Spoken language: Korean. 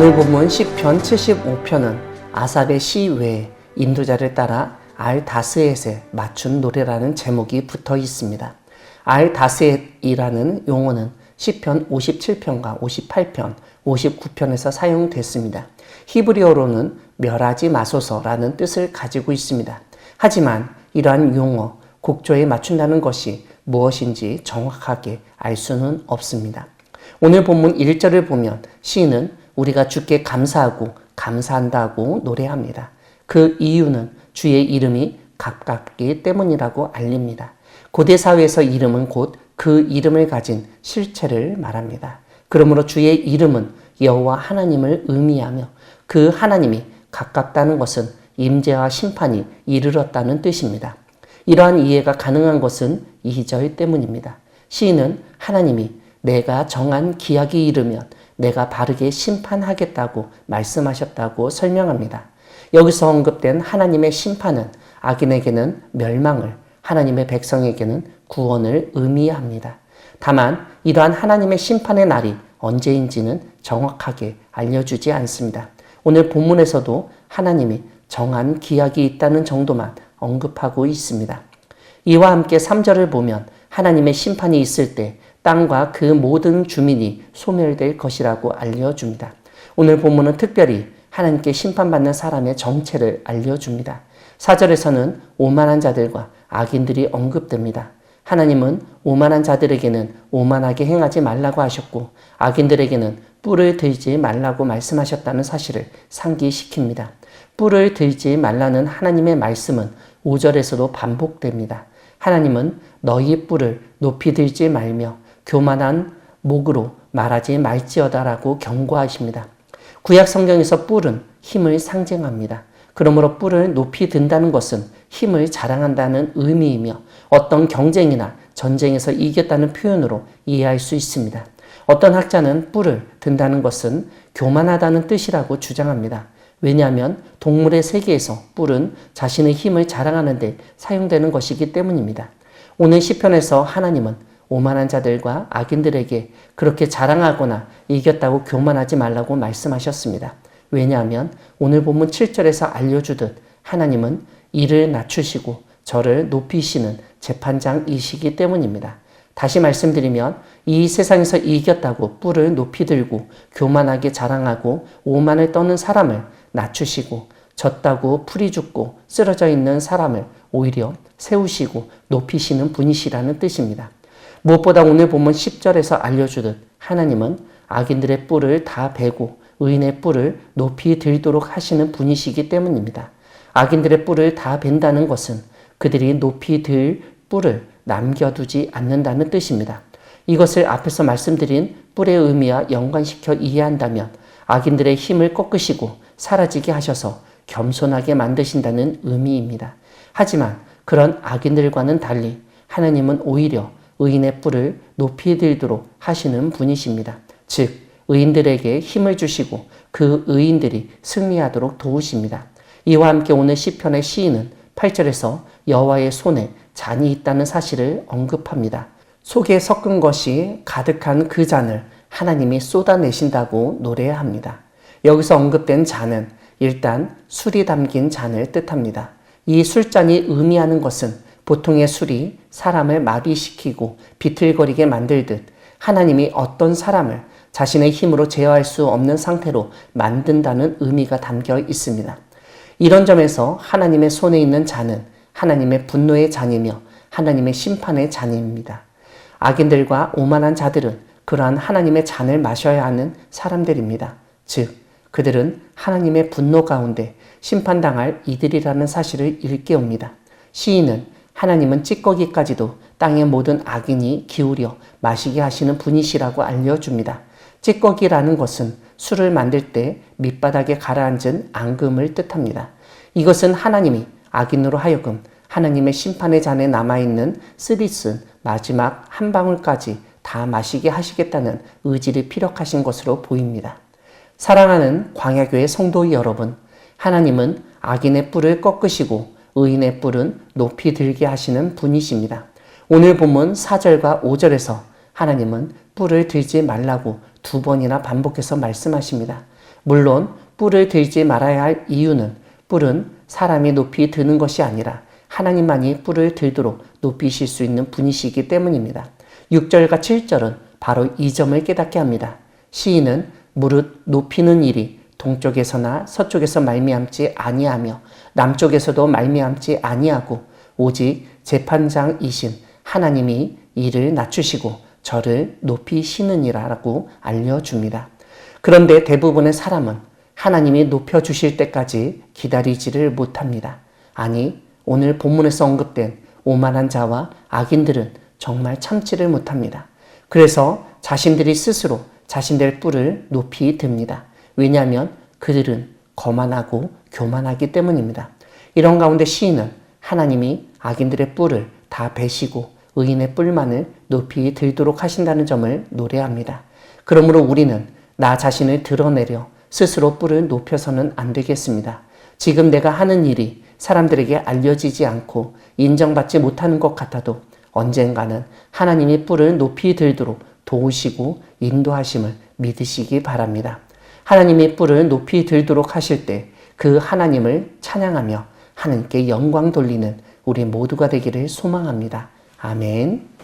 오늘 본문 시편 75편은 아삽의 시 외에 인도자를 따라 알다스엣에 맞춘 노래라는 제목이 붙어 있습니다. 알다스엣이라는 용어는 시편 57편과 58편, 59편에서 사용됐습니다. 히브리어로는 멸하지 마소서라는 뜻을 가지고 있습니다. 하지만 이러한 용어, 곡조에 맞춘다는 것이 무엇인지 정확하게 알 수는 없습니다. 오늘 본문 1절을 보면 시인은 우리가 주께 감사하고 감사한다고 노래합니다. 그 이유는 주의 이름이 가깝기 때문이라고 알립니다. 고대 사회에서 이름은 곧 그 이름을 가진 실체를 말합니다. 그러므로 주의 이름은 여호와 하나님을 의미하며 그 하나님이 가깝다는 것은 임재와 심판이 이르렀다는 뜻입니다. 이러한 이해가 가능한 것은 2절 때문입니다. 시인은 하나님이 내가 정한 기약이 이르면 내가 바르게 심판하겠다고 말씀하셨다고 설명합니다. 여기서 언급된 하나님의 심판은 악인에게는 멸망을, 하나님의 백성에게는 구원을 의미합니다. 다만 이러한 하나님의 심판의 날이 언제인지는 정확하게 알려주지 않습니다. 오늘 본문에서도 하나님이 정한 기약이 있다는 정도만 언급하고 있습니다. 이와 함께 3절을 보면 하나님의 심판이 있을 때 땅과 그 모든 주민이 소멸될 것이라고 알려줍니다. 오늘 본문은 특별히 하나님께 심판받는 사람의 정체를 알려줍니다. 4절에서는 오만한 자들과 악인들이 언급됩니다. 하나님은 오만한 자들에게는 오만하게 행하지 말라고 하셨고 악인들에게는 뿔을 들지 말라고 말씀하셨다는 사실을 상기시킵니다. 뿔을 들지 말라는 하나님의 말씀은 5절에서도 반복됩니다. 하나님은 너희 뿔을 높이 들지 말며 교만한 목으로 말하지 말지어다라고 경고하십니다. 구약 성경에서 뿔은 힘을 상징합니다. 그러므로 뿔을 높이 든다는 것은 힘을 자랑한다는 의미이며 어떤 경쟁이나 전쟁에서 이겼다는 표현으로 이해할 수 있습니다. 어떤 학자는 뿔을 든다는 것은 교만하다는 뜻이라고 주장합니다. 왜냐하면 동물의 세계에서 뿔은 자신의 힘을 자랑하는 데 사용되는 것이기 때문입니다. 오늘 시편에서 하나님은 오만한 자들과 악인들에게 그렇게 자랑하거나 이겼다고 교만하지 말라고 말씀하셨습니다. 왜냐하면 오늘 본문 7절에서 알려주듯 하나님은 이를 낮추시고 저를 높이시는 재판장이시기 때문입니다. 다시 말씀드리면 이 세상에서 이겼다고 뿔을 높이 들고 교만하게 자랑하고 오만을 떠는 사람을 낮추시고 졌다고 풀이 죽고 쓰러져 있는 사람을 오히려 세우시고 높이시는 분이시라는 뜻입니다. 무엇보다 오늘 본문 10절에서 알려주듯 하나님은 악인들의 뿔을 다 베고 의인의 뿔을 높이 들도록 하시는 분이시기 때문입니다. 악인들의 뿔을 다 벤다는 것은 그들이 높이 들 뿔을 남겨두지 않는다는 뜻입니다. 이것을 앞에서 말씀드린 뿔의 의미와 연관시켜 이해한다면 악인들의 힘을 꺾으시고 사라지게 하셔서 겸손하게 만드신다는 의미입니다. 하지만 그런 악인들과는 달리 하나님은 오히려 의인의 뿔을 높이 들도록 하시는 분이십니다. 즉 의인들에게 힘을 주시고 그 의인들이 승리하도록 도우십니다. 이와 함께 오늘 시편의 시인은 8절에서 여호와의 손에 잔이 있다는 사실을 언급합니다. 속에 섞은 것이 가득한 그 잔을 하나님이 쏟아내신다고 노래합니다. 여기서 언급된 잔은 일단 술이 담긴 잔을 뜻합니다. 이 술잔이 의미하는 것은 보통의 술이 사람을 마비시키고 비틀거리게 만들듯 하나님이 어떤 사람을 자신의 힘으로 제어할 수 없는 상태로 만든다는 의미가 담겨 있습니다. 이런 점에서 하나님의 손에 있는 잔은 하나님의 분노의 잔이며 하나님의 심판의 잔입니다. 악인들과 오만한 자들은 그러한 하나님의 잔을 마셔야 하는 사람들입니다. 즉 그들은 하나님의 분노 가운데 심판당할 이들이라는 사실을 일깨웁니다. 시인은 하나님은 찌꺼기까지도 땅의 모든 악인이 기울여 마시게 하시는 분이시라고 알려줍니다. 찌꺼기라는 것은 술을 만들 때 밑바닥에 가라앉은 앙금을 뜻합니다. 이것은 하나님이 악인으로 하여금 하나님의 심판의 잔에 남아있는 쓰디쓴 마지막 한 방울까지 다 마시게 하시겠다는 의지를 피력하신 것으로 보입니다. 사랑하는 광야교회 성도 여러분, 하나님은 악인의 뿔을 꺾으시고 의인의 뿔은 높이 들게 하시는 분이십니다. 오늘 본문 4절과 5절에서 하나님은 뿔을 들지 말라고 2번이나 반복해서 말씀하십니다. 물론 뿔을 들지 말아야 할 이유는 뿔은 사람이 높이 드는 것이 아니라 하나님만이 뿔을 들도록 높이실 수 있는 분이시기 때문입니다. 6절과 7절은 바로 이 점을 깨닫게 합니다. 시인은 무릇 높이는 일이 동쪽에서나 서쪽에서 말미암지 아니하며 남쪽에서도 말미암지 아니하고 오직 재판장이신 하나님이 이를 낮추시고 저를 높이시느니라라고 알려줍니다. 그런데 대부분의 사람은 하나님이 높여주실 때까지 기다리지를 못합니다. 아니, 오늘 본문에서 언급된 오만한 자와 악인들은 정말 참지를 못합니다. 그래서 자신들이 스스로 자신들의 뿔을 높이 듭니다. 왜냐하면 그들은 거만하고 교만하기 때문입니다. 이런 가운데 시인은 하나님이 악인들의 뿔을 다 베시고 의인의 뿔만을 높이 들도록 하신다는 점을 노래합니다. 그러므로 우리는 나 자신을 드러내려 스스로 뿔을 높여서는 안 되겠습니다. 지금 내가 하는 일이 사람들에게 알려지지 않고 인정받지 못하는 것 같아도 언젠가는 하나님이 뿔을 높이 들도록 도우시고 인도하심을 믿으시기 바랍니다. 하나님이 뿔을 높이 들도록 하실 때 그 하나님을 찬양하며 하나님께 영광 돌리는 우리 모두가 되기를 소망합니다. 아멘.